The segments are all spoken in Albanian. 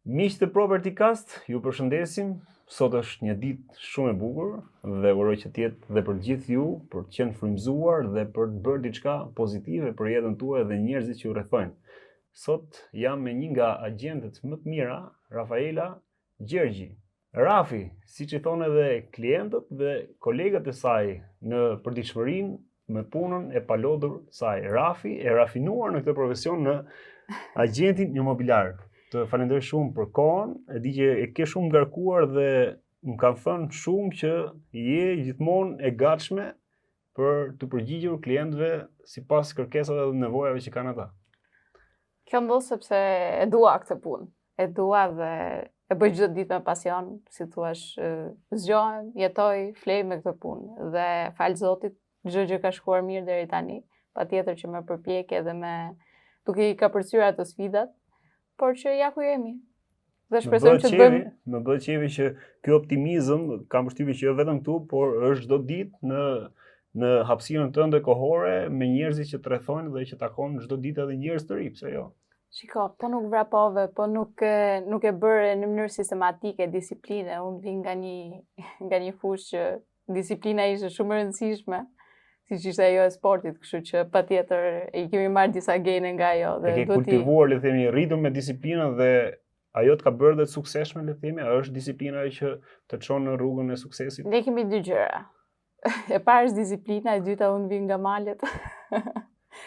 Miq të Property Cast, ju përshëndesim. Sot është një ditë shumë e bukur dhe uroj që të jetë dhe për gjithë ju, për të qenë frymëzuar dhe për të bërë diçka pozitive për jetën tuaj dhe njerëzit që ju rrethojnë. Sot jam me një nga agentët më të mira, Rafaela Gjergji. Rafi, siç i thonë edhe klientët dhe kolegët e saj në përditshmërinë me punën e palodhur saj. Rafi e rafinuar në këtë profesion në agentin imobiliar. Të falenderoj shumë për kohën, e di që e ke shumë ngarkuar dhe më kanë thënë shumë që je gjithmonë e gatshme për të përgjigjur klientëve sipas kërkesave dhe nevojave që kanë ata. Kjo ndodh sepse e dua këtë punë. E dua dhe e bëj çdo ditë me pasion, si thua, zgjohem, jetoj, flej me këtë punë dhe fal Zotit, çdo gjë ka shkuar mirë deri tani. Patjetër që me përpjekje dhe me duke i kapërcyer ato sfidat, por që ja ku jemi. Dhe shpresojmë që të bëjmë. Më bëhet qefi që ky optimizëm kam përshtypjen që jo vetëm këtu, por është çdo ditë në hapësirën tënde kohore me njerëzit që të rrethojnë dhe që takon çdo ditë edhe njerëz të ri, pse jo? Shiko, po nuk vrapove, po nuk e bërë në mënyrë sistematike, disipline. Unë vi nga një fushë që disiplina ishte shumë e rëndësishme, siç ishte ajo e sportit, kështu që patjetër i kemi marrë disa gene nga ajo dhe duhet të kultivuar, le të themi, rritur me disiplinën dhe ajo të ka bërë dhe të suksesshme, le të themi, është disiplina ajo që të çon në rrugën e suksesit. Ne kemi dy gjëra. E para është disiplina, e dyta unë vim nga malet.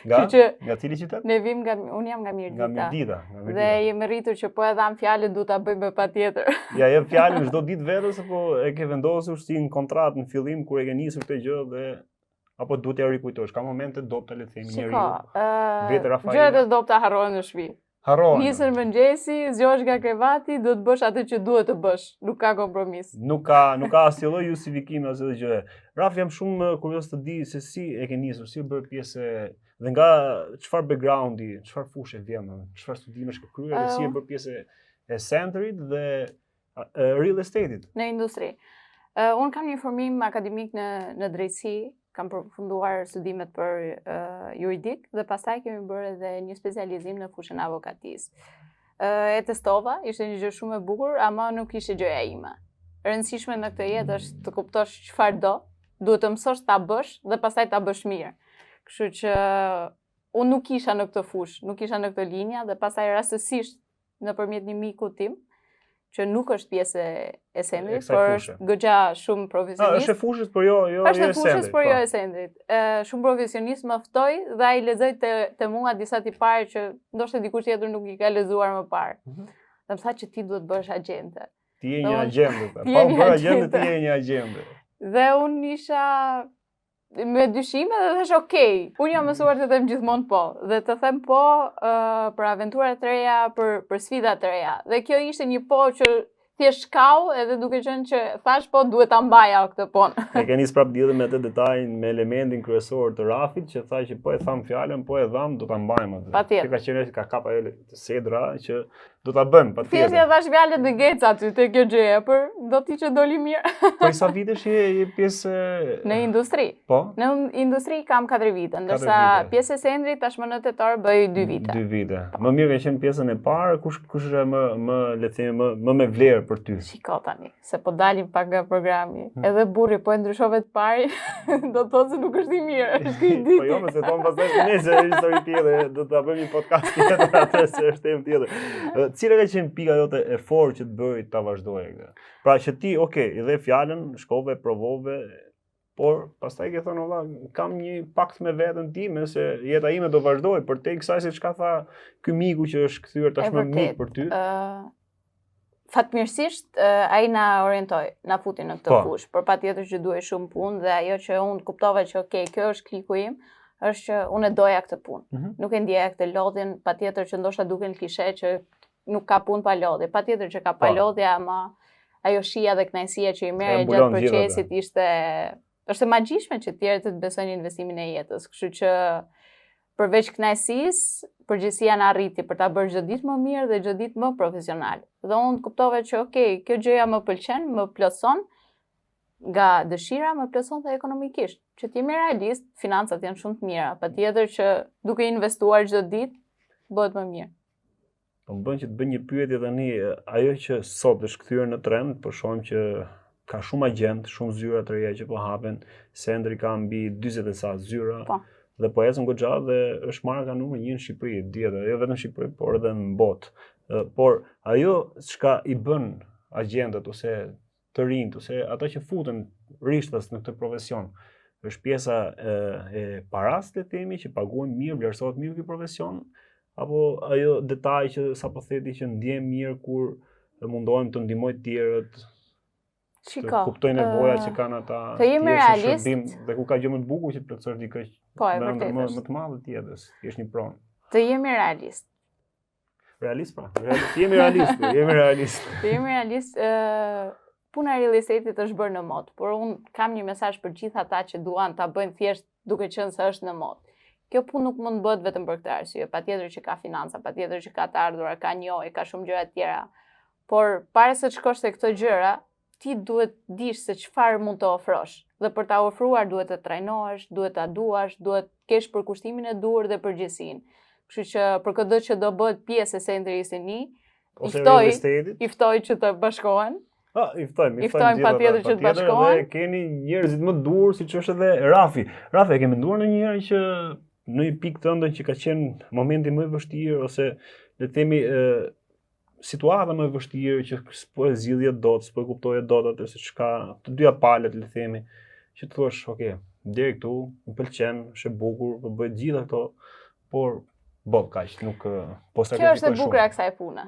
Nga cili qytet? Unë jam nga Mirdita. Nga Mirdita. Dhe jemi rritur që po e dham fjalën du ta bëjmë patjetër. Ja, jep fjalën çdo ditë vetes apo e ke vendosur si në kontratë në fillim kur e ke nisur këtë gjë dhe apo duhet t'ja rikujtosh? Ka momente dobta, le të themi, njeriu. Vetë Rafaela. Gjërat e dobta harrohen në shtëpi. Nisën mëngjesi, zgjohesh nga krevati, do të bësh atë që duhet të bësh. Nuk ka kompromis. Nuk ka asnjë lloj justifikimi asnjë gjë. Raf, jam shumë kurioz të di se si e ke nisur, si e bërë pjesë dhe nga çfarë backgroundi, çfarë fushë vjen, çfarë studimesh ke kryer dhe si e bërë pjesë e centrit dhe real estate-it. Në industri. Unë kam një formim akademik në drejtësi, kam përfunduar studimet për juridik dhe pastaj kemi bërë edhe një specializim në fushën e avokatisë. E testova, ishte një gjë shumë e bukur, ama nuk ishte gjëja ime. E rëndësishme në këtë jetë është të kuptosh çfarë do, duhet të mësosh ta bësh dhe pastaj ta bësh mirë. Kështu që unë nuk isha në këtë fushë, nuk isha në këtë linja dhe pastaj rastësisht nëpërmjet një miku tim, që nuk është pjesë e Sendrit, por është goxha shumë profesionist. Është e fushës, por jo e Sendrit. Është e fushës, por jo e Sendrit. Shumë profesionist më ftoi dhe ai lexoi te mua disa tipare që ndoshta dikush tjetër nuk i ka lexuar më parë. Dhe më tha që ti duhet bësh agjente. Ti je një agjente. Pa bërë agjente, ti je një agjente. Dhe unë isha me dyshime dhe thash okay. Unë jam mësuar të them gjithmonë po dhe të them po për aventura të reja, për sfida të reja. Dhe kjo ishte një po që thjesht shkau edhe duke qenë që thash po duhet ta mbaja këtë pon. E keni prap lidhje me atë detajin, me elementin kryesor të Rafit që tha që po e tham fjalën, po e dham, do ta mbajmë atë. Patjetër. Ka qenë ka kap ajo sedra që do ta bëjmë patjetër. Thjesht ja thash fjalën dhe gec aty te kjo gjë, por do t'i që doli mirë. Po sa vitesh je pjesë në industri? Po. Në industri kam 4 vite, ndërsa pjesë e Sendrit tashmë në tetor bëj 2 vite. 2 vite. Më mirë ka qenë pjesën e parë, kush është më le të themi më me vlerë për ty? Shiko tani, se po dalim pak nga programi. Edhe burri po e ndryshove të pari, do të thotë se nuk është i mirë, është i dytë. Po jo, se thon pastaj nëse është histori tjetër, do ta bëjmë një podcast tjetër atë se është temë tjetër. Cila ka qenë pika jote e fortë që të bëri ta vazhdoje këtë? Pra që ti, okay, i dhe fjalën, shkove, provove, por pastaj ke thënë valla, kam një pakt me veten time se jeta ime do vazhdoj përtej kësaj se çka tha ky miku që është kthyer tashmë mik për ty. Fatmirësisht ai na orientoi, na futi në këtë fushë, por patjetër që duhej shumë punë dhe ajo që unë kuptova që okay, kjo është kliku im, është që unë e doja këtë punë. Nuk e ndjeja këtë lodhjen, patjetër që ndoshta duken klishe që nuk ka punë pa lodhje. Patjetër që ka pa lodhje, ama ajo shija dhe kënaqësia që i merre gjatë procesit është e magjishme që tjerët të besojnë investimin e jetës. Kështu që përveç kënaqësisë, përgjegjësia na arriti për ta bërë çdo ditë më mirë dhe çdo ditë më profesional. Dhe unë kuptova që okay, kjo gjëja më pëlqen, më plotson nga dëshira, më plotson dhe ekonomikisht. Që ti jemi realist, financat janë shumë të mira, patjetër që duke investuar çdo ditë bëhet më mirë. Po më bën që të bëj një pyetje tani, ajo që sot është kthyer në trend, po shohim që ka shumë agent, shumë zyra të reja që po hapen, Sendri ka mbi 40 e sa zyra. Po. Dhe po ecën goxha dhe është marka numër 1 në Shqipëri, dihet, jo vetëm në Shqipëri, por edhe në botë. Por ajo çka i bën agjentët ose të rinjt ose ata që futen rishtas në këtë profesion, është pjesa e paras, le të themi, që paguajnë mirë, vlerësohet mirë ky profesion, apo ajo detaj që sapo theti që ndjem mirë kur mundohem të ndihmoj të tjerët, të kuptojnë nevojat që kanë ata, të jemi realist, dhe ku ka gjë më të bukur që të plotësosh dikë më të madhe të jetës, thjesht një pronë. Të jemi realist. Realist pra, jemi realist. Të jemi realist, puna e real estate-it është bërë në mod, por unë kam një mesazh për gjithë ata që duan ta bëjnë thjesht duke qenë se është në mod. Kjo punë nuk mund të bëhet vetëm për këtë arsye, patjetër që ka financa, patjetër që ka të ardhura, ka njohje, ka shumë gjëra të tjera. Por para se të shkosh te këto gjëra, ti duhet dish se çfarë mund të ofrosh. Dhe për ta ofruar duhet të trajnohesh, duhet ta duash, duhet kesh përkushtimin e duhur dhe përgjegjësinë. Kështu që për këtë që do bëhet pjesë e Sendri Isini, i ftoj që të bashkohen. I ftojmë patjetër që të bashkohen. Dhe keni njerëzit më të duhur, siç është edhe Rafi. Rafi, e ke menduar ndonjëherë që në një pikë tënde që ka qenë momenti më i vështirë ose le të themi situata më e vështirë që s'po e zgjidhje dot, s'po e kuptoje dot atë se çka të dyja palët le të themi, që të thuash, okay, deri këtu, më pëlqen, është e bukur, po bëj gjitha këto, por boll kaq, nuk po sakrifikosh. Kjo është e bukur e kësaj pune.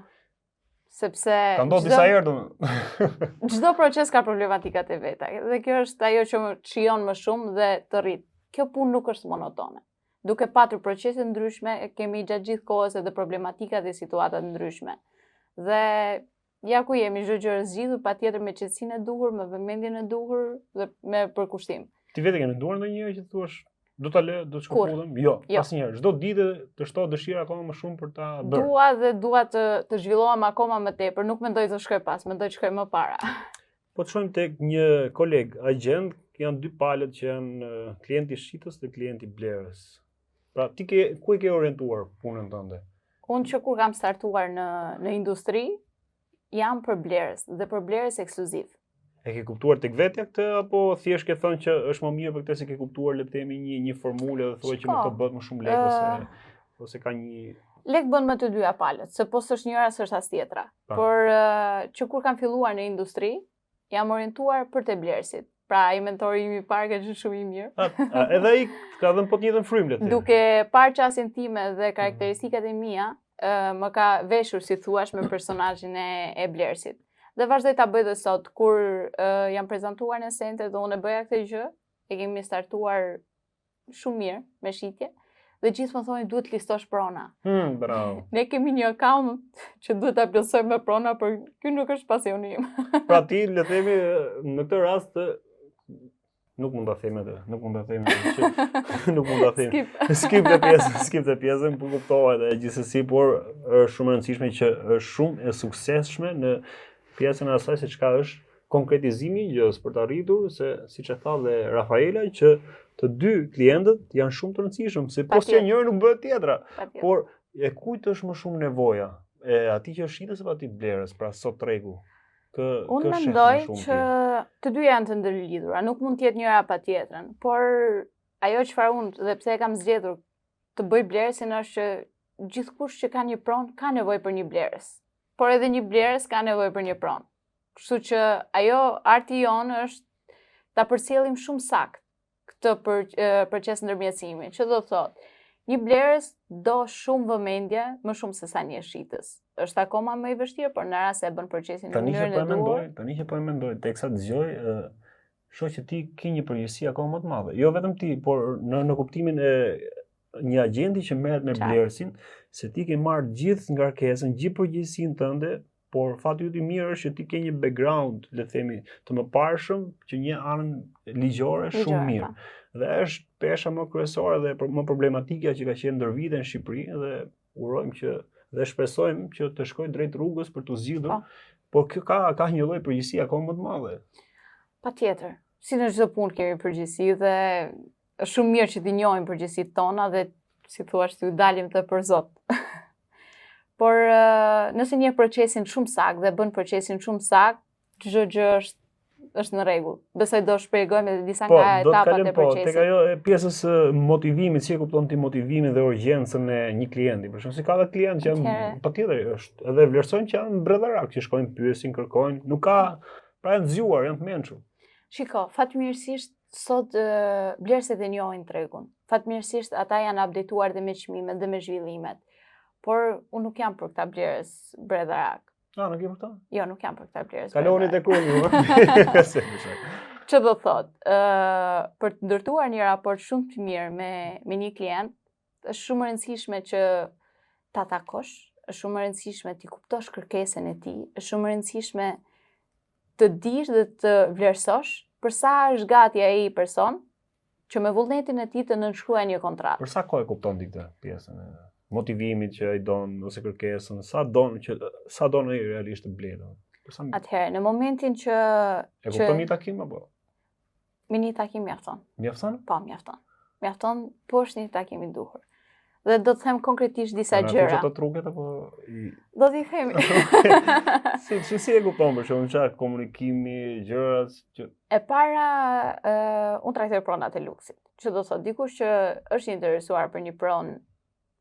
Sepse ka ndodhur disa herë domun. Çdo proces ka problematikat e veta dhe kjo është ajo që më shijon më shumë dhe të rrit. Kjo punë nuk është monotone. Duke patur procese ndryshme, kemi gjatë gjithë kohës edhe problematika dhe situatat ndryshme. Dhe ja ku jemi çdo gjë zgjidhur, patjetër me qetësinë e duhur, me vëmendjen e duhur dhe me përkushtim. Ti vetë ke menduar ndonjëherë që thuash, do ta lë, do të shkëputem? Jo, asnjëherë. Çdo ditë të shto dëshira akoma më shumë për ta bërë. Dua të zhvillohem akoma më tepër, nuk mendoj të shkoj pas, mendoj të shkoj më para. Po të shojmë tek një koleg agent, janë dy palët që janë klienti shitës dhe klienti blerës. Pra, ti ku e ke orientuar punën tënde? Unë që kur kam startuar në industri, jam për blerës dhe për blerës ekskluziv. E ke kuptuar tek vetja këtë, apo thjesht ke thënë që është më mirë për këtë se ke kuptuar le të themi një formulë dhe thuaj që më të bëhet më shumë lekë ose ka një lek bën me të dyja palët, se po s'është njëra s'është as tjetra. Por që kur kam filluar në industri, jam orientuar për te blerësit. Pra, i mentori im i parë ka qenë shumë i mirë. Edhe ai ka dhënë po të njëjtën frymë le të themi. Duke parë qasjen time dhe karakteristikat e mia, më ka veshur si thuash me personazhin e blerësit. Dhe vazhdoj ta bëj dhe sot kur jam prezantuar në center dhe unë e bëja këtë gjë, e kemi startuar shumë mirë me shitje. Dhe gjithë më thonë duhet listosh prona. Bravo. Ne kemi një account që duhet ta plotësojmë me prona, por ky nuk është pasioni im. Pra ti le të themi në këtë rast nuk mund ta them atë, nuk mund ta them. Skip të pjesën, po kuptohet edhe gjithsesi, por është shumë e rëndësishme që është shumë e suksesshme në pjesën e asaj se çka është konkretizimi i gjës për të arritur, se siç e tha dhe Rafaela, që të dy klientët janë shumë të rëndësishëm, se po si njëri nuk bëhet tjetra. Por e kujt është më shumë nevoja? E atij që është shitës apo atij blerës, pra sot tregu? Unë mendoj që të dy janë të ndërlidhura, nuk mund të jetë njëra pa tjetrën, por ajo çfarë unë dhe pse e kam zgjedhur të bëj blerësin është që gjithkush që ka një pronë ka nevojë për një blerës, por edhe një blerës ka nevojë për një pronë. Kështu që ajo arti jonë është ta përcjellim shumë sakt këtë proces ndërmjetësimi, që do thotë një blerës do shumë vëmendje, më shumë se sa një shitës. Është akoma më i vështirë, por në rast se e bën procesin në mënyrën e duhur. Tani që po e mendoj, teksa dëgjoj, shoh që ti ke një përgjegjësi akoma më të madhe. Jo vetëm ti, por në kuptimin e një agenti që merret me blerësin, se ti ke marrë gjithë ngarkesën, gjithë përgjegjësinë tënde, por fati i mirë është që ti ke një background, le të themi, të mëparshëm, që një anën ligjore shumë mirë. Dhe është pesha më kryesore dhe më problematika që ka qenë ndër vite në Shqipëri dhe urojmë që dhe shpresojmë që të shkojë drejt rrugës për të zgjidhur, por kjo ka një lloj përgjegjësie akoma më të madhe. Patjetër. Si në çdo punë kemi përgjegjësi dhe është shumë mirë që t'i njohim përgjegjësitë tona dhe si thua ti dalim të për Zot. Por nëse një procesin shumë sakt dhe bën procesin shumë sakt, çdo gjë është në rregull. Besoj do shpjegojmë edhe disa nga etapat e procesit. Tek ajo e pjesës motivimit, si e kupton ti motivimin dhe urgjencën e një klienti. Për shembull, si ka dhe klientë që janë patjetër është edhe vlerësojnë që janë bredharak, që shkojnë pyesin, kërkojnë, nuk ka, pra janë zgjuar, janë të mençur. Shiko, fatmirësisht sot blerësit e njohin tregun. Fatmirësisht ata janë updateuar dhe me çmimet dhe me zhvillimet. Por unë nuk jam për këta blerës bredharak. Nuk jam për këta? Jo, nuk jam për këta blerës. Kaloni tek unë. Ç'do të thotë, për të ndërtuar një raport shumë të mirë me një klient, është shumë e rëndësishme që ta takosh, është shumë e rëndësishme të kuptosh kërkesën e tij, është shumë e rëndësishme të dish dhe të vlerësosh për sa është gati ai person që me vullnetin e tij të nënshkruajë një kontratë. Për sa kohë kupton ti këtë pjesën e motivimit që ai don ose kërkesën, sa don ai realisht të bledë? Atëherë, në momentin që e kupton një takim apo? Me një takim mjafton. Mjafton? Po, mjafton. Mjafton, po është një takim i duhur. Dhe do të them konkretisht disa gjëra. Ato truket apo do t'i themi. Si e kupton për shkakun çka komunikimi, gjërat që e para unë trajtoj pronat e luksit. Që do thotë dikush që është interesuar për një pronë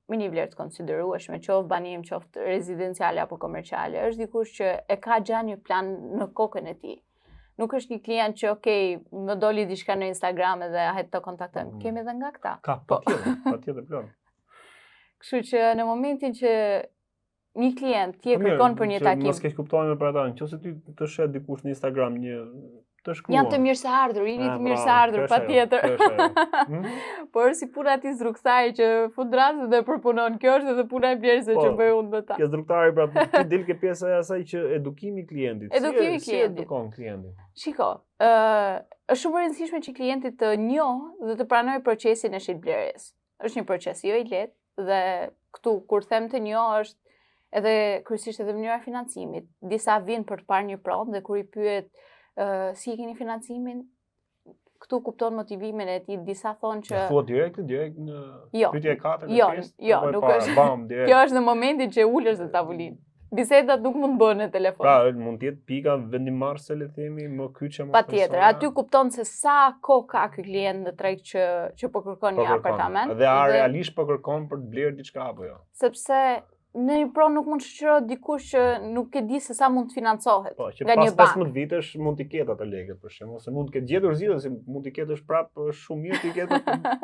me një vlerë të konsiderueshme, qoftë banim, qoftë rezidenciale apo komerciale, është dikush që e ka gjatë një plan në kokën e tij. Nuk është një klient që më doli diçka në Instagram dhe hajde të kontaktojmë. Kemi edhe nga këta. Ka, patjetër plan. Kështu që në momentin që një klient ti e kërkon për një takim. Mos keq kuptojmë për ata, nëse ti të shet dikush në Instagram të shkruan. Janë të mirëseardhur, jeni të mirëseardhur patjetër. Por si puna ti zrugtari që fut rastet dhe përpunon, kjo është edhe puna e blerëse që bëj unë me ta. Kjo zrugtari pra ti del ke pjesa e asaj që edukimi i klientit. Si edukon klientin? Shiko, është shumë e rëndësishme që klienti të njohë dhe të pranojë procesin e shitblerjes. Është një proces jo i lehtë dhe këtu kur them të njohë është edhe kryesisht edhe mënyra e financimit. Disa vinë për të parë një pronë dhe kur i pyet si e keni financimin, këtu kupton motivimin e tij. Disa thonë që thua direkt në pyetje 4 jo, nuk është. Kjo është në momentin që ulesh në tavolinë. Bisedat nuk mund të bëhen në telefon. Pra, mund të jetë pika vendimarrëse, le të themi, më kyçe më. Patjetër, aty kupton se sa kohë ka ky klient në treg që po kërkon një apartament. Dhe a realisht po kërkon për të blerë diçka apo jo? Sepse në një pronë nuk mund të shoqërohet dikush që nuk e di se sa mund të financohet nga një bank. Pas 15 vitesh mund t'i ketë ato lekët për shembull, ose mund të ketë gjetur zgjidhje, se mund t'i ketë prapë shumë mirë t'i ketë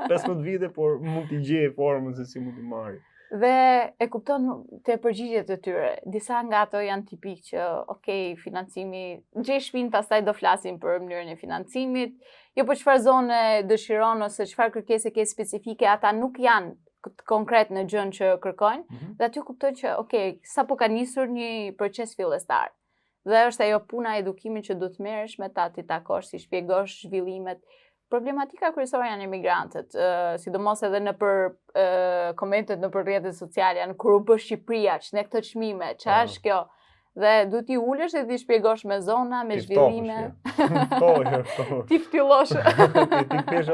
15 vite, por mund t'i gjejë formën se si mund t'i marrë. Dhe e kupton te përgjigjet e tyre. Disa nga ato janë tipik që financimi, gjej shtëpinë, pastaj do flasim për mënyrën e financimit, jo për çfarë zone dëshiron ose çfarë kërkese ke specifike, ata nuk janë konkret në gjën që kërkojnë, dhe aty kuptoj që sa po ka nisur një proces fillestar. Dhe është ajo puna e edukimit që duhet merresh me ta, ti takosh, si shpjegosh zhvillimet. Problematika kryesore janë emigrantët, sidomos edhe në për komentet në për rrjetet sociale, janë kur u bë Shqipëria, ç'ne këto çmime, ç'a është kjo? Dhe duhet t'i ulesh dhe t'i shpjegosh me zona, me zhvillime. Ti ftyllosh. Ti kesh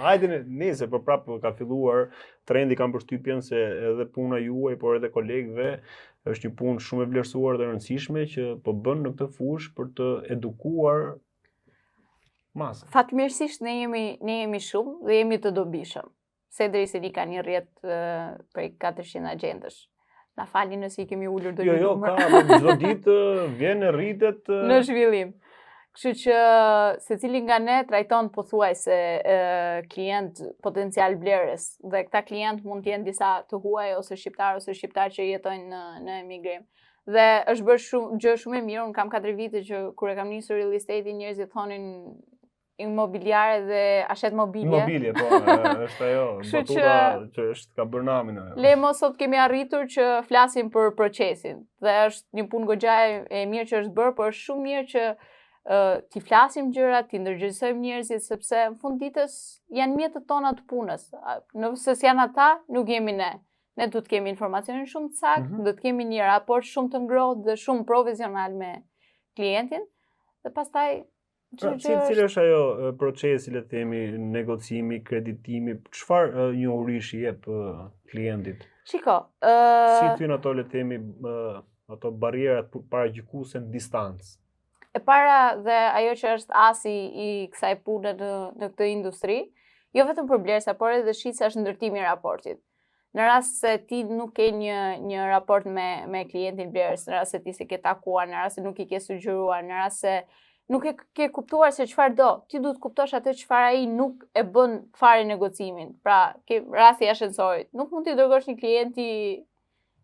hajde nëse për prapë ka filluar trendi, kam përshtypjen se edhe puna juaj, por edhe kolegëve është një punë shumë e vlerësuar dhe rëndësishme që po bën në këtë fushë për të edukuar masën. Fatmirësisht ne jemi shumë dhe jemi të dobishëm. Sedrisi ka një rrjet prej 400 agjendësh. Na falni nëse I kemi ulur do një numër. Jo, çdo ditë vjen rritet në zhvillim. Kështu që secili nga ne trajton pothuajse klient potencial blerës, dhe këta klient mund të jenë disa të huaj ose shqiptar që jetojnë në emigrim. Dhe është bërë gjë shumë e mirë. Unë kam 4 vite që kur e kam nisur real estate, njerëzit thonin imobiliare dhe ashet mobilje. Imobilje, po, është ajo, batuta që është ka bërë namin ajo. Lemo sot kemi arritur që flasim për procesin, dhe është një punë goxha e mirë që është bërë, por është shumë mirë që ti flasim gjërat, ti ndërgjegjësojmë njerëzit, sepse në fund ditës janë mjetët tona të punës. Nëse janë ata, nuk jemi ne. Ne duhet të kemi informacionin shumë të saktë, duhet të kemi një raport shumë të ngrohtë dhe shumë profesional me klientin, dhe pastaj Cili është ajo procesi, le të themi, negocimi, kreditimi, çfarë njohurish i jep klientit? Shiko, si thyn ato, le të themi, ato barrierat paragjykuese në distancë? E para dhe ajo që është asi i kësaj pune në këtë industri, jo vetëm për blerësa, por edhe shitja është ndërtimi i raportit. Në rast se ti nuk ke një raport me klientin blerës, në rast se ti se ke takuar, në rast se nuk i ke sugjeruar, në rast se nuk e ke kuptuar se çfarë do, ti duhet kuptosh atë çfarë ai nuk e bën fare negocimin. Pra, ke rasti i ashensorit. Nuk mund t'i dërgosh një klienti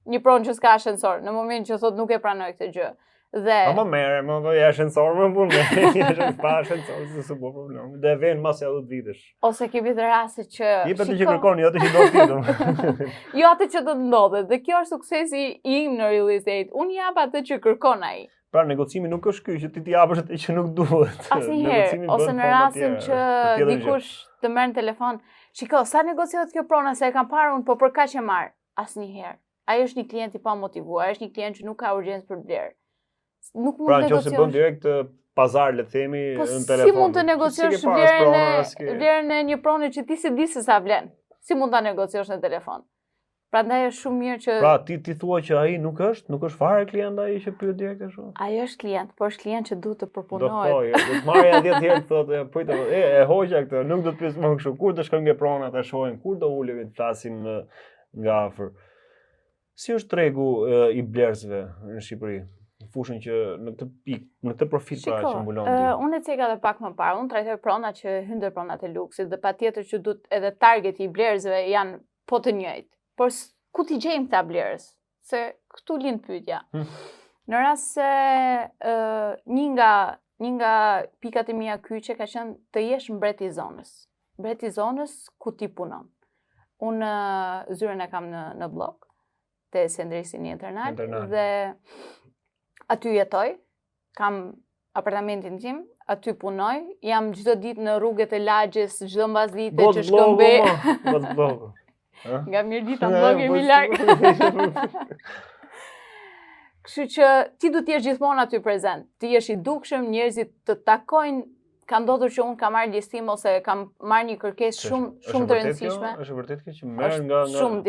një pronë që s'ka ashensor, në moment që thotë nuk e pranoj këtë gjë. Dhe më merre, më do ashensor më punë. Pa ashensor s'u bë problem. Dhe vjen mas 10 vitesh. Ose kemi të raste që jepet që kërkoni, jo atë që do tjetër. Jo atë që do të ndodhet. Dhe kjo është suksesi im në real estate. Unë jap atë që kërkon ai. Pra negocimi nuk është ky që ti japësh atë që nuk duhet. Asnjëherë, ose në rastin që dikush të merr në telefon, shiko, sa negociohet kjo prona se e kam parë unë, po për kaq e marr. Asnjëherë. Ai është një klient i pa motivuar, është një klient që nuk ka urgjencë për blerë. Nuk mund pra, nëse bën direkt pazar, le të themi, në telefon. Si mund të negociosh vlerën e një prone që ti se di se sa vlen? Si mund ta negociosh në telefon? Prandaj është shumë mirë që pra ti thua që ai nuk është fare klient ai që pyet direkt ashtu. Ai është klient, por është klient që duhet të përpunohet. Do të marrë 10 herë thotë, prit e hoqja këtë, nuk do të pyes më kështu. Kur do shkojmë nga prona ta shohim, kur do ulemi të flasim nga afër. Si është tregu i blerësve në Shqipëri? Fushën që në këtë pikë, në këtë profit pra që mbulon ti. Unë e ceka edhe pak më parë, unë trajtoj pronat që hyn ndër pronat e luksit dhe patjetër që duhet edhe targeti i blerësve janë po të njëjtë. Por ku t'i gjejmë këta blerës? Se këtu lind pyetja. Në rast se një nga pikat e mia kyçe ka qenë të jesh mbreti i zonës. Mbreti i zonës ku ti punon. Unë zyrën e kam në blok, te Sendresi një internat dhe aty jetoj, kam apartamentin tim, aty punoj, jam çdo ditë në rrugët e lagjes, çdo mbasdite që shkëmbej. Nga Mirdita në blok jemi larg. Kështu që ti duhet të jesh gjithmonë aty prezent. Ti jesh i dukshëm, njerëzit të takojnë. Ka ndodhur që unë kam marrë listim ose kam marrë një kërkesë shumë të rëndësishme. Është vërtet kjo që merr nga shumë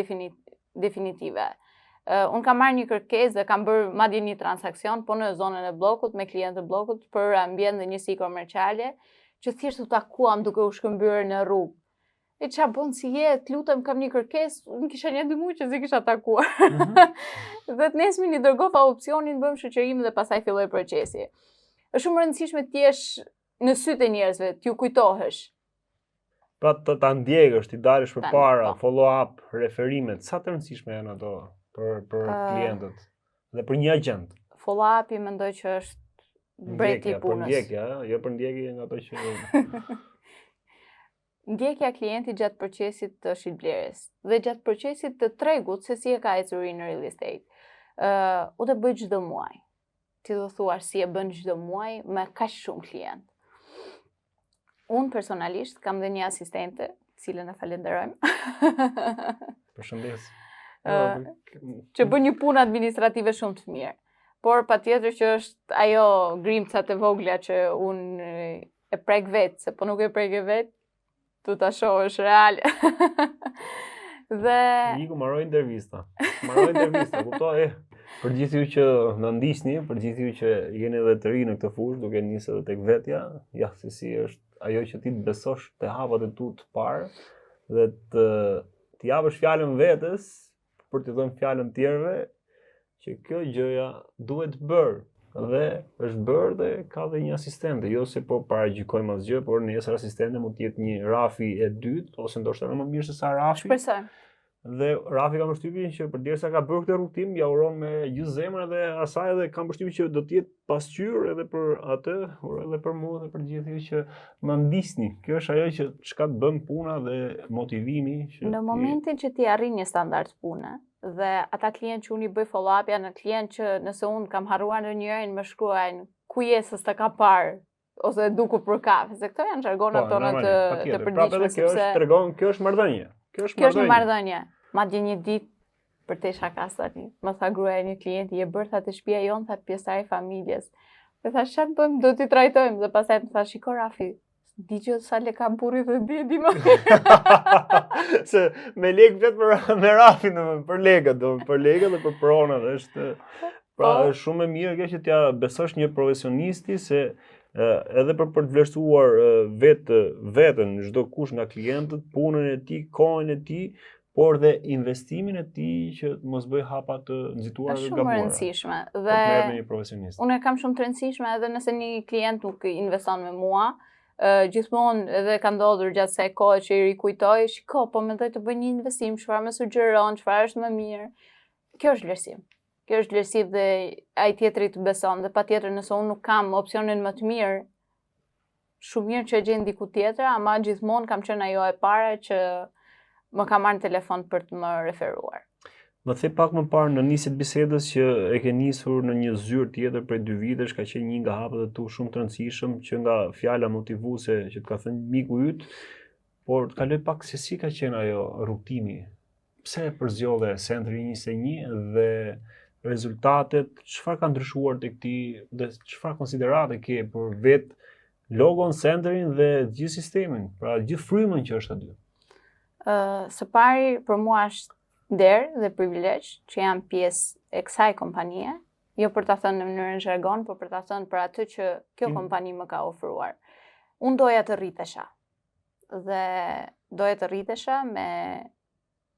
definitive. Unë kam marrë një kërkesë dhe kam bërë madje një transakcion po në zonën e bllokut me klientë të bllokut për ambient dhe njësi komerciale që thjesht u takuam duke u shkëmbyer në rrugë. E qa bën si je, të lutem kam një kërkesë, unë kisha 1-2 muaj që s'e kisha takuar. Dhe të nesër i dërgova opsionin, bëjmë shoqërim dhe pastaj filloi procesi. Është shumë rëndësishme të jesh në sytë e njerëzve, t'ju kujtohesh. Pra ta ndjekësh, ti dalësh përpara, follow up, referimet, sa të rëndësishme janë ato për klientët dhe për një agent? Follow up i mendoj që është breti i punës. Për ndjekja, jo për ndjekje nga ato që ndjekja klienti gjatë procesit të shitblerjes dhe gjatë procesit të tregut se si e ka ecuri në real estate. U të bëj çdo muaj. Ti do thuash si e bën çdo muaj me kaq shumë klient. Unë personalisht kam dhe një asistente, cilën e falenderojmë. Përshëndes. Që bën një punë administrative shumë të mirë. Por patjetër që është ajo grimcat e vogla që unë e prek vetë, se po nuk e prek e vetë, tu ta shohësh real. Dhe Iku marroj intervista, kuptoj. Për gjithë ju që na ndiqni, për gjithë ju që jeni edhe të ri në këtë fushë, duke nisur edhe tek vetja, ja se si është ajo që ti të besosh te hapat e tu të parë dhe të japësh fjalën vetes për të dhënë fjalën tjerëve që kjo gjëja duhet bërë. Dhe është bërë dhe ka dhe një asistente, jo se po paragjykojmë asgjë, por nesër asistente mund të jetë një Rafi e dytë ose ndoshta më mirë se sa Rafi. Shpresoj. Dhe Rafi ka përshtypjen që përderisa ka bërë këtë rrugtim, ja uron me gjithë zemrën dhe asaj dhe kam përshtypjen që do të jetë pasqyrë edhe për atë, edhe për mua dhe për gjithë ju që më ndisni. Kjo është ajo që çka të bën puna dhe motivimi që në momentin që ti arrin një standard pune dhe ata klient që unë i bëj follow-up janë klient që nëse unë kam harruar në njërin më shkruajnë ku je se s'ta ka parë ose duku për kafe, se këto janë jargonat tona të përditshme sepse tregon kjo është marrëdhënie. Kjo është një marrëdhënie. Madje një ditë për te shaka tani, më tha gruaja e një klienti, je bërë tha të shtëpia jon, tha pjesëtari i familjes. E thash çfarë bëjmë, do t'i trajtojmë dhe pastaj më thash shiko Rafi, di që sa le kam burri dhe di më. Se me lekë vetë me Rafin, për lekët, për lekët dhe për pronat, është pra është shumë e mirë kjo që t'ja besosh një profesionisti se edhe për të vlerësuar vetën çdo kush nga klientët, punën e tij, kohën e tij, por dhe investimin e tij që mos bëj hapa të nxituara dhe gabuara. Është shumë e rëndësishme dhe merr me një profesionist. Unë e kam shumë të rëndësishme edhe nëse një klient nuk investon me mua, gjithmonë edhe ka ndodhur gjatë kësaj kohe që i rikujtoj, shiko, po mendoj të bëj një investim, çfarë më sugjeron, çfarë është më mirë. Kjo është vlerësim. Kjo është vlerësim dhe ai tjetri të beson dhe patjetër nëse unë nuk kam opsionin më të mirë, shumë mirë që e gjej diku tjetër, ama gjithmonë kam qenë ajo e para që më ka marrë në telefon për të më referuar. Më the pak më parë në nisjet bisedës që e ke nisur në një zyrë tjetër prej 2 vitesh, ka qenë një nga hapet e tu shumë të rëndësishëm që nga fjala motivuese që të ka thënë miku yt, por të kaloj pak se si ka qenë ajo rrugtimi. Pse e përzgjodhe Centri 21 dhe rezultatet, çfarë ka ndryshuar tek ti dhe çfarë konsiderate ke për vet logon, Centrin dhe gjithë sistemin, pra gjithë frymën që është aty? Së pari për mua është nder dhe privilegj që jam pjesë e kësaj kompanie, jo për ta thënë në mënyrën zhargon, por për ta thënë për atë që kjo kompani më ka ofruar. Unë doja të rritesha dhe doja të rritesha me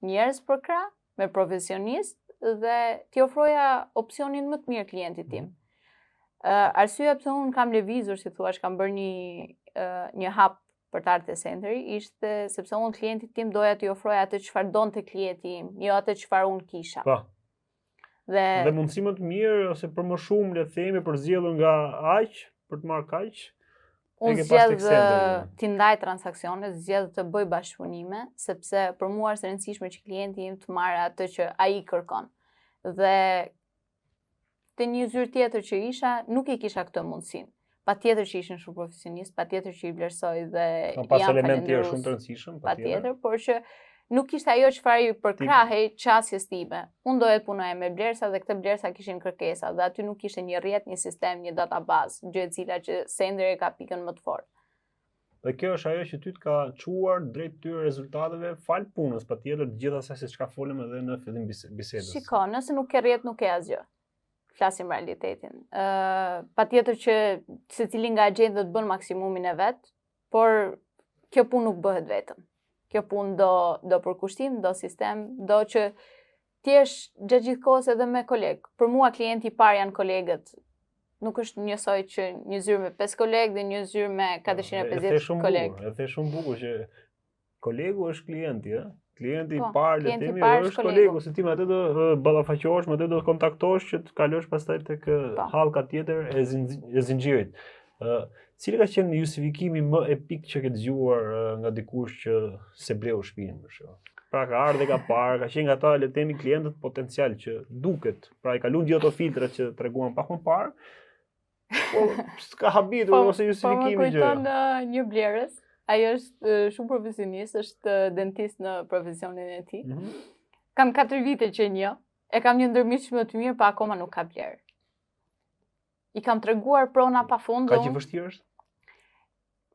njerëz për krah, me profesionist dhe t'i ofroja opsionin më të mirë klientit tim. Arsyeja pse unë kam lëvizur, si thua, kam bërë një hap për të ardhur te Centri, ishte sepse unë klientit tim doja t'i ofroja atë çfarë donte klienti im, jo atë çfarë unë kisha. Po. Dhe mundësi më të mirë ose për më shumë, le të themi, për zgjedhur nga aq, për të marrë kaq. Unë zgjedh t'i ndaj transaksionet, zgjedh të bëj bashkëpunime, sepse për mua është e rëndësishme që klienti im të marrë atë që ai kërkon. Dhe te një zyrë tjetër që isha, nuk i kisha këtë mundësinë. Patjetër që ishin shumë profesionist, patjetër që i vlerësoj dhe pas element tjerë shumë të rëndësishëm, patjetër, por që nuk ishte ajo çfarë i përkrahej qasjes time. Unë doja të punoja me vlerësa dhe këtë vlerësa kishin kërkesa dhe aty nuk ishte një rrjet, një sistem, një database, gjë e cila që Centri e ka pikën më të fortë. Dhe kjo është ajo që ty të ka çuar drejt këtyre rezultateve fal punës, patjetër gjithë asaj se çka folëm edhe në fillim bisedës. Shiko, nëse nuk ke rrjet, nuk ke asgjë. Flasim realitetin. Patjetër që secili nga agent do të bën maksimumin e vet, por kjo punë nuk bëhet vetëm. Kjo punë do përkushtim, do sistem, do që ti jesh gjatë gjithë kohës edhe me kolegë. Për mua klienti i parë janë kolegët. Nuk është njësoj që një zyrë me 5 kolegë dhe një zyrë me 450 kolegë. E the shumë bukur që kolegu është klienti, ëh. Klienti i Po, parë, le të klienti i themi, parë është kolegu, se ti me atë do ballafaqohesh, me atë do kontaktosh që të kalosh pastaj tek hallka tjetër e zinxhirit. Cili ka qenë justifikimi më epik që ke dëgjuar nga dikush që se bleu shtëpinë për shkak? Pra ka ardhe ka parë, ka qenë nga ata le të themi klientët potencial që duket, pra i kalon gjithë ato filtrat që treguam pak më parë. Po s'ka habitur ose justifikimi që. Po më kujton një blerës. Ajo është shumë profesionist, është dentist në profesionin e tij. Kam 4 vite që një, e kam një ndërmjetësh më të mirë, pa akoma nuk ka blerë. I kam treguar prona pafundme. Ka që vështirë është?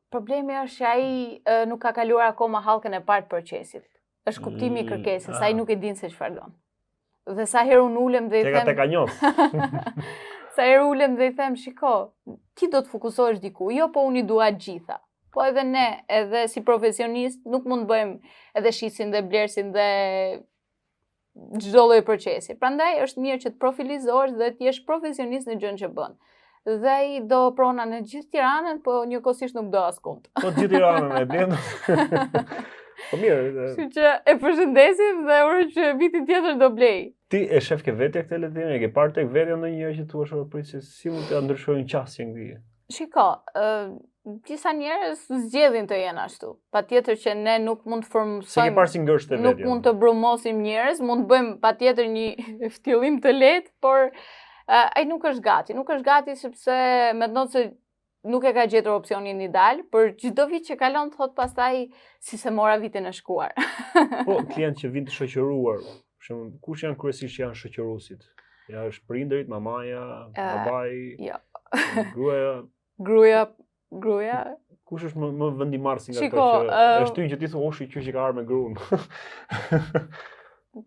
Problemi është që ai nuk ka kaluar akoma hallkën e parë të procesit. Është kuptimi i kërkesës, ai nuk e din se çfarë don. Dhe sa herë unë ulem dhe i them. Tek ka njoh. Sa herë ulem dhe i them, shiko, ti do të fokusohesh diku, jo po unë i dua gjitha. Po edhe ne, edhe si profesionist, nuk mund të bëjmë edhe shisin dhe blersin dhe çdo lloj procesi. Prandaj është mirë që të profilizohesh dhe të jesh profesionist në gjën që bën. Dhe ai do prona në gjithë Tiranën, po njëkohësisht nuk do askund. Po gjithë Tiranën e blen. Po mirë. Kështu që e përshëndesim dhe uroj që vitin tjetër do blej. Ti e shef ke vetja këtë letërë, e ke parë tek vetja ndonjëherë që thua shoh prit se si mund të ndryshojnë qasjen këtij? Shiko, disa njerëz zgjedhin të jenë ashtu. Patjetër që ne nuk mund të formojmë. Si ke parë si ngërshte vetja? Nuk mund të brumosim njerëz, mund të bëjmë patjetër një ftyllim të lehtë, por ai nuk është gati. Nuk është gati sepse mendon se nuk e ka gjetur opsionin ideal, për çdo vit që kalon thot pastaj si se mora vitin e shkuar. Po, klient që vin të shoqëruar, për shembull, kush janë kryesisht janë shoqëruesit? Ja është prindërit, mamaja, babai. Jo. Gruaja. Kush është më vendimar si nga Shiko, këto që është ty që ti thua oshi që ka arë me gruan.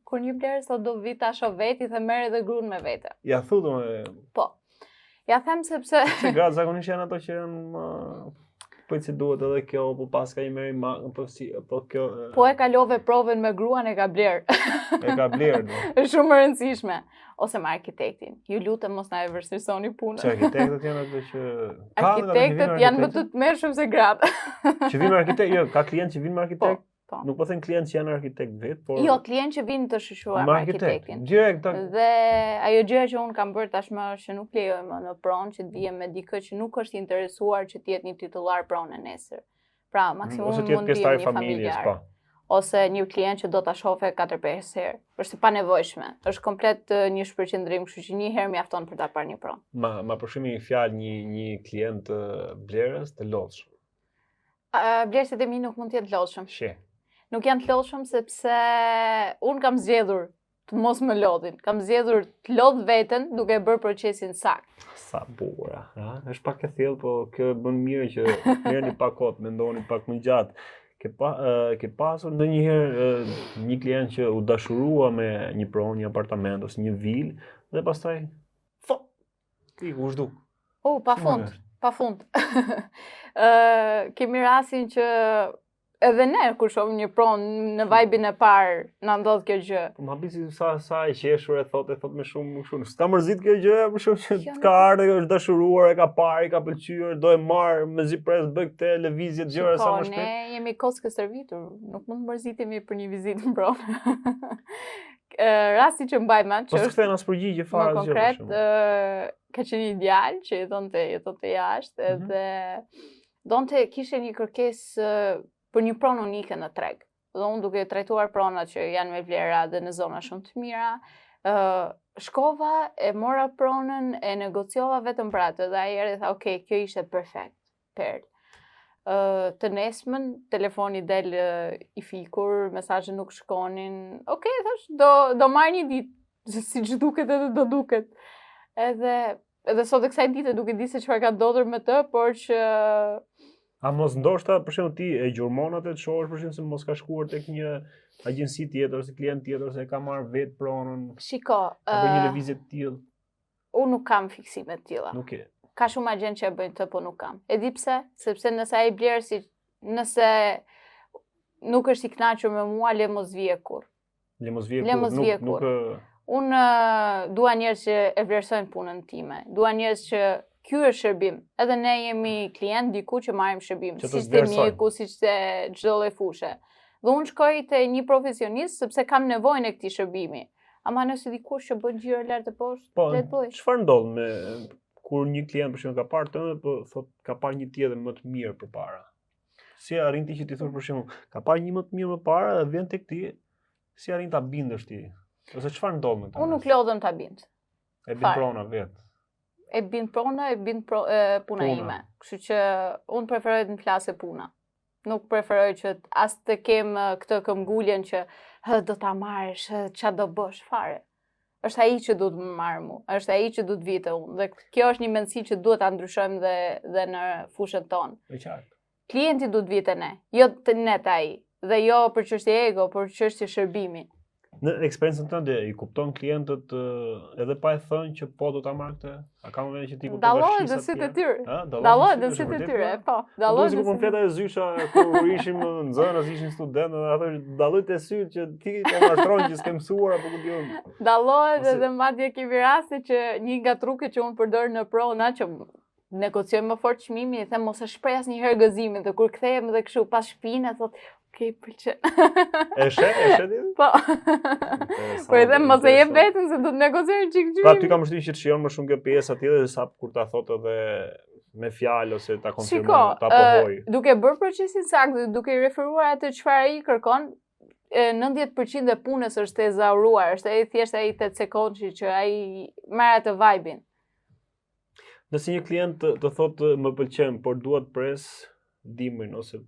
Kur një blerë sot do vi tash o veti dhe merr edhe gruan me vete. Ja thu domoshta. Po. Ja them sepse Se gratë zakonisht janë ato që janë po si duhet edhe kjo, po pas ka i merri po kjo po e kalove provën me gruan e ka bler. E ka bler do. Është shumë e rëndësishme. Ose me arkitektin. Ju lutem mos na e vërtetësoni punën. Se arkitektët janë ato që arkitektët janë më të tmerrshëm se gratë. Që vinë me arkitekt, jo, ka klient që vinë me arkitekt. Po. Nuk po them klient që janë arkitekt vetë, por jo, klient që vinë të shoqëruar me arkitektin. Direkt. Dhe ajo gjëja që un kam bërë tashmë është që nuk lejoj më në pronë që të vijem me dikë që nuk është interesuar që të jetë një titullar pronë nesër. Pra, maksimum ose të jetë pjesëtar i familjes, po. Ose një klient që do ta shohë 4-5 herë. Është pa nevojshme. Është komplet një shpërqendrim, kështu që një herë mjafton për ta parë një pronë. Ma përshimi një fjalë një klient blerës të lodhshëm. Blerësit e mi nuk mund të jetë lodhshëm. Nuk janë të lodhshëm sepse unë kam zgjedhur të mos më lodhin. Kam zgjedhur të lodh veten duke bërë procesin sakt. Sa bura, ha? Është pak e thellë, po kjo bën mirë që merrni pak kohë, mendoni pak më gjatë. Ke pasur ndonjëherë një klient që u dashurua me një pronë, një apartament ose një vilë dhe pastaj u zhduk. Pafund. Kemi rastin që edhe ne kur shohim një pronë në vibe-in e parë na ndodh kjo gjë. Po ma bisi sa e qeshur e thot me shumë. S'ka mërzit kjo gjë, për shumë që ka ardhur, është dashuruar, e ka parë, i ka pëlqyer, do e marr me zipres bëj këtë lëvizje të gjëra sa më shpejt. Ne jemi kockë servitur, nuk mund të mërzitemi për një vizitë në pronë. Rasti që mbaj mend që është kthehen as përgjigje fare gjë. Konkret, ka qenë një djalë që jetonte jashtë edhe donte kishte një kërkesë për një pronë unike në treg. Dhe unë duke trajtuar pronat që janë me vlera dhe në zona shumë të mira, shkova, e mora pronën, e negociova vetëm për atë dhe ai erdhi tha, "Ok, kjo ishte perfekt." Perl. Të nesmen, telefoni del i fikur, mesazhet nuk shkonin. Ok, thash, do marr një ditë, siç duket edhe do duket. Edhe sot e kësaj dite duke di se çfarë ka ndodhur me të, por që a mos ndoshta për shembull ti e gjurmon atë të shohësh për shembull se mos ka shkuar tek një agjenci tjetër ose klient tjetër ose e ka marrë vetë pronën. Shiko, ka bërë një lëvizje të tillë. Unë nuk kam fiksime të tilla. Nuk e. Ka shumë agent që e bëjnë të, po nuk kam. E di pse? Sepse nëse ai blerësi, nëse nuk është i kënaqur me mua, le mos vije kurrë. Le mos vije kurrë. Unë dua njerëz që e vlerësojnë punën time. Dua njerëz që ky është shërbim. Edhe ne jemi klient diku që marrim shërbim, siç te mjeku, siç te çdo lloj fushe. Dhe unë shkoj te një profesionist sepse kam nevojën e këtij shërbimi. Ama nëse dikush që bën gjëra lart të poshtë, le të bëj. Çfarë ndodh me kur një klient për shembull ka parë tënd, po thot ka parë një tjetër më të mirë përpara. Si arrin ti që ti thosh për shembull, ka parë një më të mirë më parë dhe vjen tek ti, si arrin ta bindesh ti? Ose çfarë ndodh me të? Unë nuk lodhem ta bind. E bind prona vet. E bind prona, e bind puna ime. Kështu që unë preferoj të flasë puna. Nuk preferoj që as të kem këtë këmbguljen që do ta marrësh, ç'a do bësh fare. Është ai që duhet më marrë mua, është ai që duhet vite unë. Dhe kjo është një mendësi që duhet ta ndryshojmë dhe në fushën tonë. E qartë. Klienti duhet vite ne, jo të net ai. Dhe jo për çështje ego, por çështje shërbimi. Në eksperiencën tënde i kupton klientët edhe pa e thënë që po do ta marrë këtë? A ka momente që ti kupton dallohet në sytë e tyre. Dallohet në sytë e tyre, po. Dallohet. Do të fleta e zysha kur ishim në zona, ishim studentë, ato dallohet te sytë që ti po mashtron që s'ke mësuar apo ku diun. Dallohet edhe madje kemi raste që një nga truket që unë përdor në prona që negociojmë më fort çmimin, i them mos e shpreh asnjëherë gëzimin, dhe kur kthehem edhe kështu pas shpinës thotë okej, pëlqen. E shet ti? Po. Po edhe mos e jep vetën se do të negociojmë çik gjyrim. Pra ty kam vështirësi që të shijon më shumë kjo pjesë atje dhe sa kur ta thotë edhe me fjalë ose ta konfirmon, ta pohoj. Duke bërë procesin saktë, duke i referuar atë çfarë ai kërkon, 90% e punës është e zauruar, është ai thjesht ai 8 sekondë që ai merr atë vibe-in. Nëse një klient të thotë më pëlqen, por dua të pres dimrin ose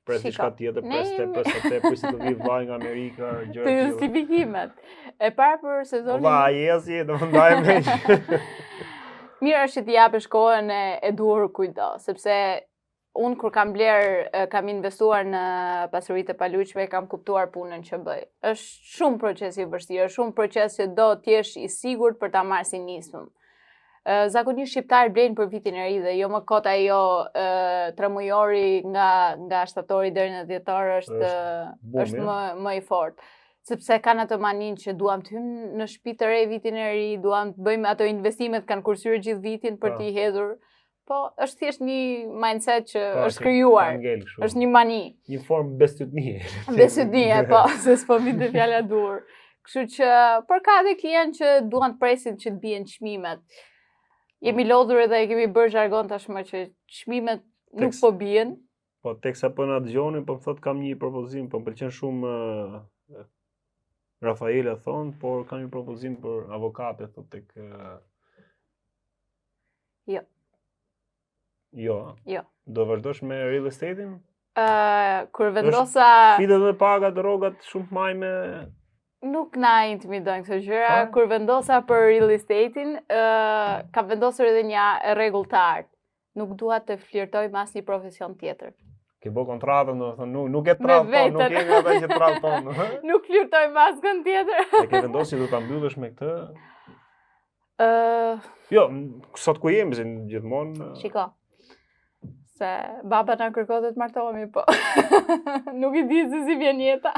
pres diçka tjetër, pres atë si të vi vllai nga Amerika, gjëra të tilla. Justifikimet. E para për sezonin. Vllai, do të ndajmë. Mirë është që t'i japësh kohën e duhur kujdo, sepse unë kur kam kam investuar në pasuritë e paluajtshme, kam kuptuar punën që bëj. Është shumë proces i vështirë, shumë proces që do t'jesh i sigurt për ta marrë si nismë. Zakonisht shqiptarët blejnë për vitin e ri dhe jo më kot ajo 3 mujori nga shtatori deri në dhjetor është më i fortë. Sepse kanë atë manin që duam të hymë në shtëpi të re vitin e ri, duam të bëjmë ato investimet kanë kursyer gjithë vitin për t'i hedhur. Po, është thjesht një mindset që është krijuar. Është një mani. Një formë besytnie. Besytnie, po, se s'po vinte fjala dur. Kështu që, por ka edhe klientë që duan të presin që të bien çmimet. Jemi lodhur edhe e kemi bërë jargon tashmë që çmimet nuk po bien. Po, teksa po na dëgjoni, po më thot kam një propozim, po më pëlqen shumë Rafaela thonë, por kam një propozim për avokate, thot tek Jo. Jo. Do vazhdosh me real estate-in? Kur vendosa... Fitet dhe pagat, rrogat shumë majme... Nuk na intimidojnë këto gjëra. Kur vendosa për real estate-in, kam vendosur edhe një rregull të artë. Nuk dua të flirtoj me asnjë profesion tjetër. Ke bo kontratën, do të thonë, nuk e tradhton, nuk e ata që tradhton. Nuk flirtoj me askën tjetër. E ke vendosur që do ta mbyllësh me këtë? Jo, sot ku jemi, se gjithmonë... Shiko, se baba na kërkon të martohemi, po. Nuk i di se si vjen jeta.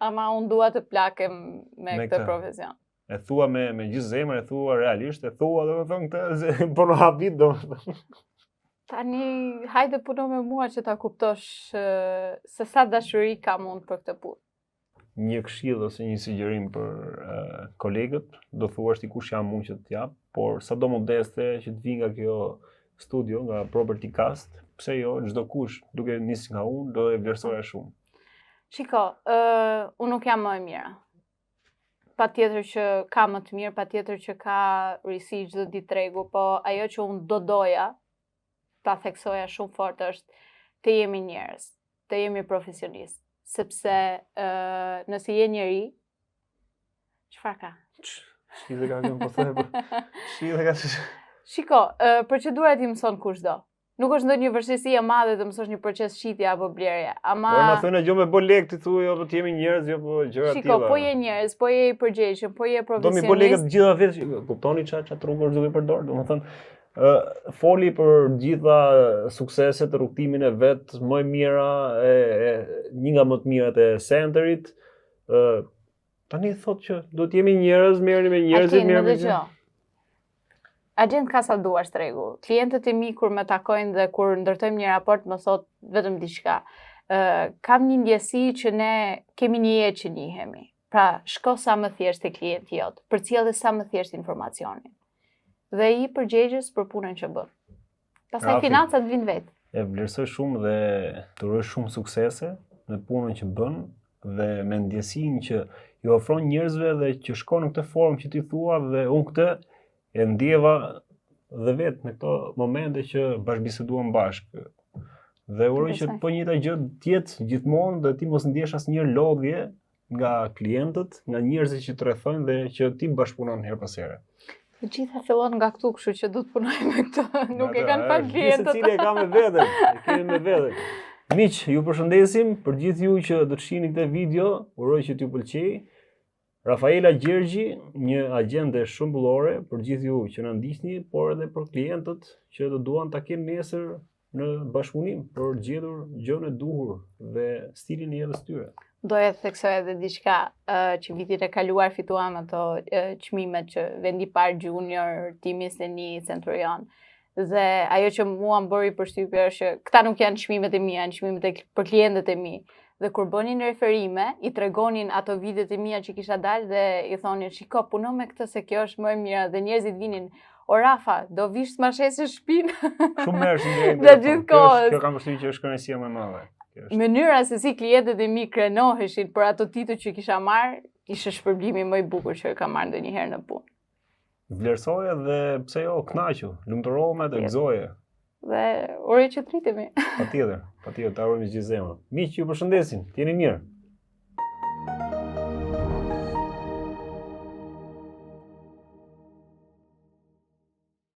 Ama unë dua të plakem me këtë profesion. E thua me gjithë zemër, e thua realisht, e thua dhe më thonë këtë, po në habit do më thonë. Tani, hajde puno me mua që ta kuptosh se sa dashuri kam unë për këtë punë. Një këshill ose një sugjerim për kolegët, do thuash ti kush jam unë që të jap, por sado modeste që të vi nga kjo studio, nga Property Cast, pse jo, çdo kush, duke nisë nga unë, do e vlerësoja shumë. Shiko, unë nuk jam më e mira. Patjetër që ka më të mirë, patjetër që ka risi çdo ditë tregu, po ajo që unë do doja, ta theksoja shumë fort është të jemi njerëz, të jemi profesionistë, sepse nëse je njeri, çfarë ka? Shqipë ka këmë po thënë, shqipë ka... Shiko, procedurat i mëson kushdo. Nuk është ndonjë vështirësi e madhe të mësosh një proces shitje apo blerje, ama... Po na thënë gjë me bë lek ti thuaj, jo po të jemi njerëz, jo po gjëra të tilla. Shiko, po je njerëz, po je i përgjegjshëm, po je profesionist. Do mi bë lekët të gjitha vetë, kuptoni çfarë rrugësh duhet përdor, domethënë foli për gjitha sukseset, rrugtimin e vet, më e mira, një nga më të mirat e centerit. Tani thotë që do të jemi njerëz, merreni me njerëzit, mirë me gjë. Agent ka sa duash tregu. Klientët e mi kur më takojnë dhe kur ndërtojmë një raport më thot vetëm diçka. Kam një ndjesi që ne kemi një jetë që njihemi. Pra, shko sa më thjesht te klienti jot, përcjellë sa më thjesht informacionin. Dhe i përgjegjës për punën që bën. Pastaj financat vijnë vetë. E vlerësoj shumë dhe të uroj shumë suksese në punën që bën dhe me ndjesinë që i ofron njerëzve dhe që shkon në këtë formë që ti thua dhe unë këtë e ndjeva dhe vetë në këto momente që bashkëbiseduam bashkë. Dhe uroj që po njëjta gjë të jetë gjithmonë dhe ti mos ndjesh asnjë lodhje nga klientët, nga njerëzit që të rrethojnë dhe që ti bashkëpunon herë pas here. Të gjitha fillon nga këtu, kështu që du të punoj me këtë. Nuk e kanë fal klientët. Secili e ka me veten, e kemi me veten. Miq, ju përshëndesim për gjithë ju që do të shihni këtë video, uroj që t'ju pëlqejë. Rafaela Gjergji, një agente shumë bullore për gjithë ju që na ndiqni, por edhe për klientët që do duan ta kenë nesër në bashkëpunim për gjetur gjën e duhur dhe stilin e jetës tyre. Doja të theksoj edhe diçka që vitin e kaluar fituam ato çmimet që vendi parë Junior, timi Seni, Centurion. Dhe ajo që mua më bëri përshtypje është që këta nuk janë çmimet e mia, janë çmimet për klientët e mi. Dhe kur bënin referime, i tregonin ato videot e mia që kisha dalë dhe i thonin, shiko, puno me këtë se kjo është më e mira dhe njerëzit vinin, o Rafa, do vish të marrësh shtëpinë. Shumë mirë, dhe gjithë kohës. Kjo kam përshtypjen që është kënaqësia më e madhe. Mënyra se si klientët e mi krenoheshin për ato titull që kisha marrë, ishte shpërblimi më i bukur që kam marrë ndonjëherë në punë. Vlerësoje dhe pse jo, kënaqu, lumturoheme dhe gëzoje. Dhe uroj që të rritemi. Patjetër, ta urojmë gjithë zemrën. Miq, ju përshëndesim. Jeni mirë.